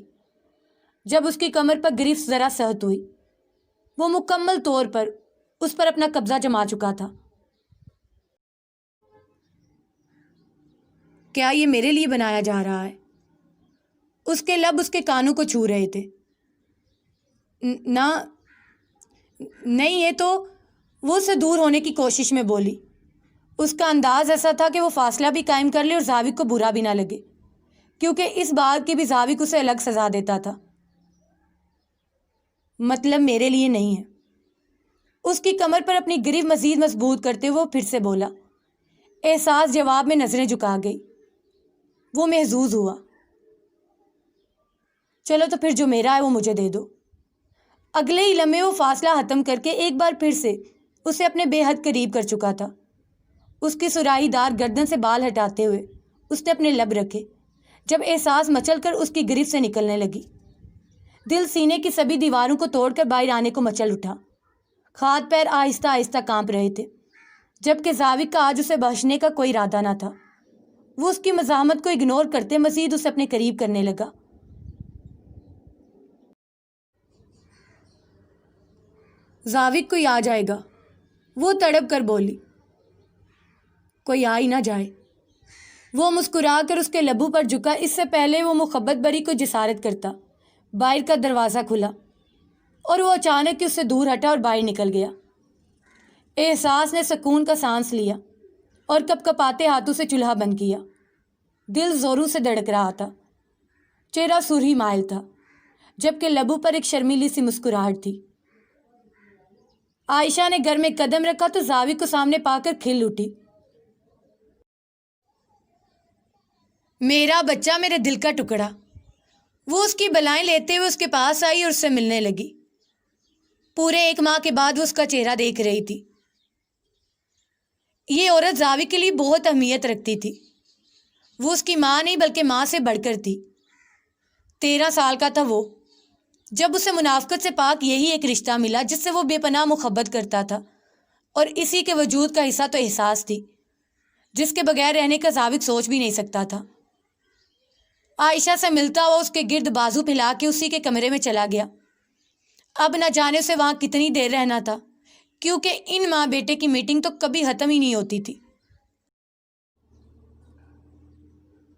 Speaker 1: جب اس کی کمر پر گرفت ذرا سخت ہوئی، وہ مکمل طور پر اس پر اپنا قبضہ جما چکا تھا۔ کیا یہ میرے لیے بنایا جا رہا ہے؟ اس کے لب اس کے کانوں کو چھو رہے تھے۔ نہیں، یہ تو وہ اسے دور ہونے کی کوشش میں بولی۔ اس کا انداز ایسا تھا کہ وہ فاصلہ بھی قائم کر لے اور زاوق کو برا بھی نہ لگے، کیونکہ اس بات کی بھی زاوق اسے الگ سزا دیتا تھا۔ مطلب میرے لیے نہیں ہے۔ اس کی کمر پر اپنی گرفت مزید مضبوط کرتے ہوئے وہ پھر سے بولا۔ احساس جواب میں نظریں جھکا گئی۔ وہ محظوظ ہوا۔ چلو تو پھر جو میرا ہے وہ مجھے دے دو۔ اگلے ہی لمحے وہ فاصلہ ختم کر کے ایک بار پھر سے اسے اپنے بے حد قریب کر چکا تھا۔ اس کی سراہی دار گردن سے بال ہٹاتے ہوئے اس نے اپنے لب رکھے، جب احساس مچل کر اس کی گرفت سے نکلنے لگی۔ دل سینے کی سبھی دیواروں کو توڑ کر باہر آنے کو مچل اٹھا۔ ہاتھ پیر آہستہ آہستہ کانپ رہے تھے، جبکہ زاوق کا آج اسے بخشنے کا کوئی ارادہ نہ تھا۔ وہ اس کی مزاحمت کو اگنور کرتے مزید اسے اپنے قریب کرنے لگا۔ زاوق کوئی آ جائے گا، وہ تڑپ کر بولی۔ کوئی آ ہی نہ جائے۔ وہ مسکرا کر اس کے لبوں پر جھکا، اس سے پہلے وہ محبت بری کو جسارت کرتا۔ باہر کا دروازہ کھلا اور وہ اچانک اس سے دور ہٹا اور باہر نکل گیا۔ احساس نے سکون کا سانس لیا اور کپ کپاتے ہاتھوں سے چولہا بند کیا۔ دل زوروں سے دھڑک رہا تھا، چہرہ سرخی مائل تھا، جبکہ لبوں پر ایک شرمیلی سی مسکراہٹ تھی۔ عائشہ نے گھر میں قدم رکھا تو زاوق کو سامنے پا کر کھل اٹھی۔ میرا بچہ، میرے دل کا ٹکڑا۔ وہ اس کی بلائیں لیتے ہوئے اس کے پاس آئی اور اس سے ملنے لگی۔ پورے 1 ماہ کے بعد وہ اس کا چہرہ دیکھ رہی تھی۔ یہ عورت زاوق کے لیے بہت اہمیت رکھتی تھی۔ وہ اس کی ماں نہیں بلکہ ماں سے بڑھ کر تھی۔ 13 سال کا تھا وہ جب اسے منافقت سے پاک یہی ایک رشتہ ملا جس سے وہ بے پناہ محبت کرتا تھا، اور اسی کے وجود کا حصہ تو احساس تھی، جس کے بغیر رہنے کا زاوق سوچ بھی نہیں سکتا تھا۔ عائشہ سے ملتا ہوا اس کے گرد بازو پھیلا کے اسی کے کمرے میں چلا گیا۔ اب نہ جانے سے وہاں کتنی دیر رہنا تھا، کیونکہ ان ماں بیٹے کی میٹنگ تو کبھی ختم ہی نہیں ہوتی تھی۔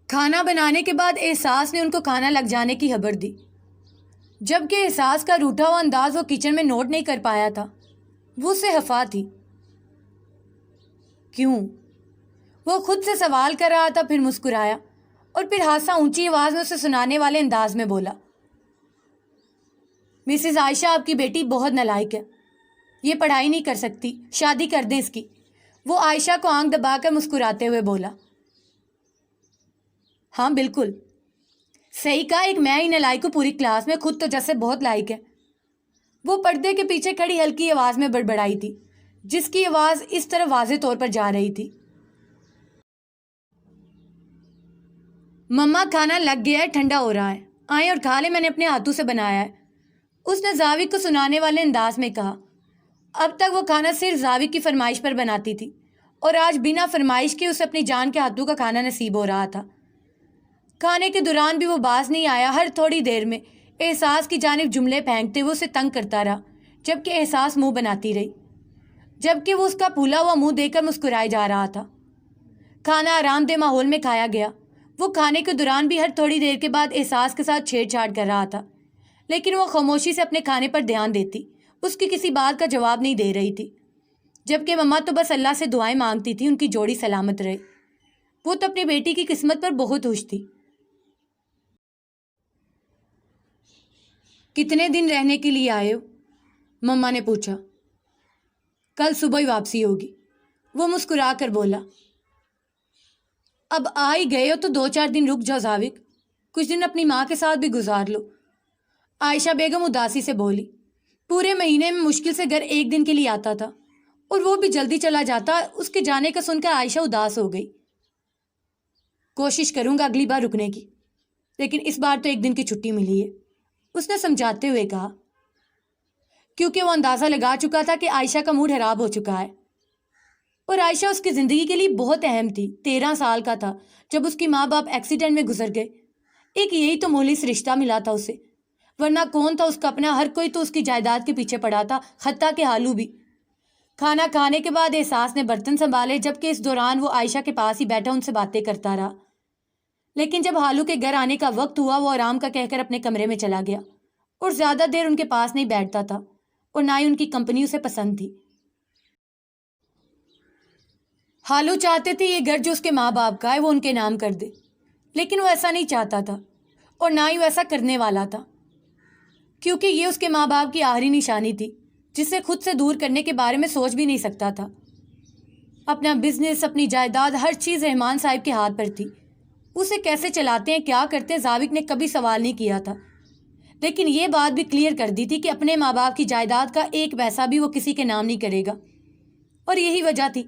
Speaker 1: کھانا بنانے کے بعد احساس نے ان کو کھانا لگ جانے کی خبر دی، جبکہ احساس کا روٹھا ہوا انداز وہ کچن میں نوٹ نہیں کر پایا تھا۔ وہ اس سے خفا تھی۔ کیوں؟ وہ خود سے سوال کر رہا تھا، پھر مسکرایا اور پھر ہاسا اونچی آواز میں اسے سنانے والے انداز میں بولا۔ مسز عائشہ، آپ کی بیٹی بہت نالائق ہے، یہ پڑھائی نہیں کر سکتی، شادی کر دیں اس کی۔ وہ عائشہ کو آنکھ دبا کر مسکراتے ہوئے بولا۔ ہاں بالکل صحیح کہا، ایک میں ہی نالائق ہوں پوری کلاس میں، خود تو جیسے بہت لائق ہے۔ وہ پردے کے پیچھے کھڑی ہلکی آواز میں بڑبڑائی تھی، جس کی آواز اس طرح واضح طور پر جا رہی تھی۔ مما کھانا لگ گیا ہے، ٹھنڈا ہو رہا ہے، آئیں اور کھا لیں، میں نے اپنے ہاتھوں سے بنایا ہے، اس نے زاوق کو سنانے والے انداز میں کہا۔ اب تک وہ کھانا صرف زاوق کی فرمائش پر بناتی تھی اور آج بنا فرمائش کے اسے اپنی جان کے ہاتھوں کا کھانا نصیب ہو رہا تھا۔ کھانے کے دوران بھی وہ باز نہیں آیا، ہر تھوڑی دیر میں احساس کی جانب جملے پھینکتے ہوئے اسے تنگ کرتا رہا، جبکہ احساس منہ بناتی رہی، جبکہ وہ اس کا پھولا ہوا منہ دیکھ کر مسکرائے جا رہا تھا۔ کھانا آرام دہ ماحول میں کھایا گیا۔ وہ کھانے کے دوران بھی ہر تھوڑی دیر کے بعد احساس کے ساتھ چھیڑ چھاڑ کر رہا تھا، لیکن وہ خاموشی سے اپنے کھانے پر دھیان دیتی، اس کی کسی بات کا جواب نہیں دے رہی تھی، جبکہ مما تو بس اللہ سے دعائیں مانگتی تھی ان کی جوڑی سلامت رہے۔ وہ تو اپنی بیٹی کی قسمت پر بہت خوش تھی۔ کتنے دن رہنے کے لیے آئے ہو؟ مما نے پوچھا۔ کل صبح ہی واپسی ہوگی، وہ مسکرا کر بولا۔ اب آ ہی گئے ہو تو 2-4 دن رک جاؤ زاوق، کچھ دن اپنی ماں کے ساتھ بھی گزار لو، عائشہ بیگم اداسی سے بولی۔ پورے مہینے میں مشکل سے گھر 1 دن کے لیے آتا تھا اور وہ بھی جلدی چلا جاتا۔ اس کے جانے کا سن کر عائشہ اداس ہو گئی۔ کوشش کروں گا اگلی بار رکنے کی، لیکن اس بار تو 1 دن کی چھٹی ملی ہے، اس نے سمجھاتے ہوئے کہا، کیونکہ وہ اندازہ لگا چکا تھا کہ عائشہ کا موڈ خراب ہو چکا ہے اور عائشہ اس کی زندگی کے لیے بہت اہم تھی۔ 13 سال کا تھا جب اس کی ماں باپ ایکسیڈنٹ میں گزر گئے۔ ایک یہی تو مخلص رشتہ ملا تھا اسے، ورنہ کون تھا اس کا اپنا؟ ہر کوئی تو اس کی جائیداد کے پیچھے پڑا تھا، حتیٰ کہ حالو بھی۔ کھانا کھانے کے بعد احساس نے برتن سنبھالے، جبکہ اس دوران وہ عائشہ کے پاس ہی بیٹھا ان سے باتیں کرتا رہا، لیکن جب حالو کے گھر آنے کا وقت ہوا وہ آرام کا کہہ کر اپنے کمرے میں چلا گیا اور زیادہ دیر ان کے پاس نہیں بیٹھتا تھا اور نہ ہی ان کی کمپنی اسے پسند تھی۔ حالو چاہتے تھے یہ گھر جو اس کے ماں باپ کا ہے وہ ان کے نام کر دے، لیکن وہ ایسا نہیں چاہتا تھا اور نہ ہی وہ ایسا کرنے والا تھا، کیونکہ یہ اس کے ماں باپ کی آخری نشانی تھی جسے خود سے دور کرنے کے بارے میں سوچ بھی نہیں سکتا تھا۔ اپنا بزنس، اپنی جائیداد، ہر چیز رحمان صاحب کے ہاتھ پر تھی۔ اسے کیسے چلاتے ہیں، کیا کرتے ہیں، زاوق نے کبھی سوال نہیں کیا تھا، لیکن یہ بات بھی کلیئر کر دی تھی کہ اپنے ماں باپ کی جائیداد کا 1 پیسہ بھی وہ کسی کے نام نہیں کرے گا۔ اور یہی وجہ تھی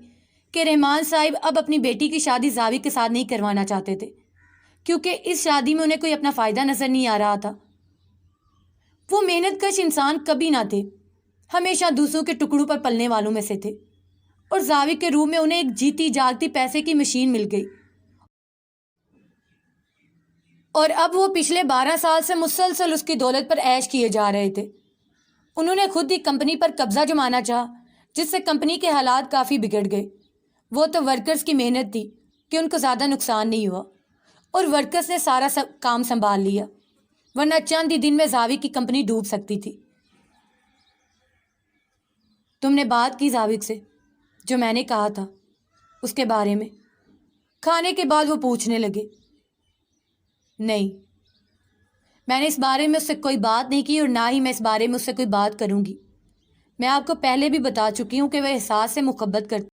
Speaker 1: کہ رحمان صاحب اب اپنی بیٹی کی شادی زاوق کے ساتھ نہیں کروانا چاہتے تھے، کیونکہ اس شادی میں انہیں کوئی اپنا فائدہ نظر نہیں آ رہا تھا۔ وہ محنت کش انسان کبھی نہ تھے، ہمیشہ دوسروں کے ٹکڑوں پر پلنے والوں میں سے تھے، اور زاوق کے روح میں انہیں ایک جیتی جاگتی پیسے کی مشین مل گئی، اور اب وہ پچھلے 12 سال سے مسلسل اس کی دولت پر عیش کیے جا رہے تھے۔ انہوں نے خود ہی کمپنی پر قبضہ جمانا چاہا، جس سے کمپنی کے حالات کافی بگڑ گئے۔ وہ تو ورکرز کی محنت تھی کہ ان کو زیادہ نقصان نہیں ہوا اور ورکرز نے سارا کام سنبھال لیا، ورنہ چند ہی دن میں زاوق کی کمپنی ڈوب سکتی تھی۔ تم نے بات کی زاوق سے جو میں نے کہا تھا اس کے بارے میں؟ کھانے کے بعد وہ پوچھنے لگے۔ نہیں، میں نے اس بارے میں اس سے کوئی بات نہیں کی اور نہ ہی میں اس بارے میں اس سے کوئی بات کروں گی۔ میں آپ کو پہلے بھی بتا چکی ہوں کہ وہ احساس سے محبت کرتی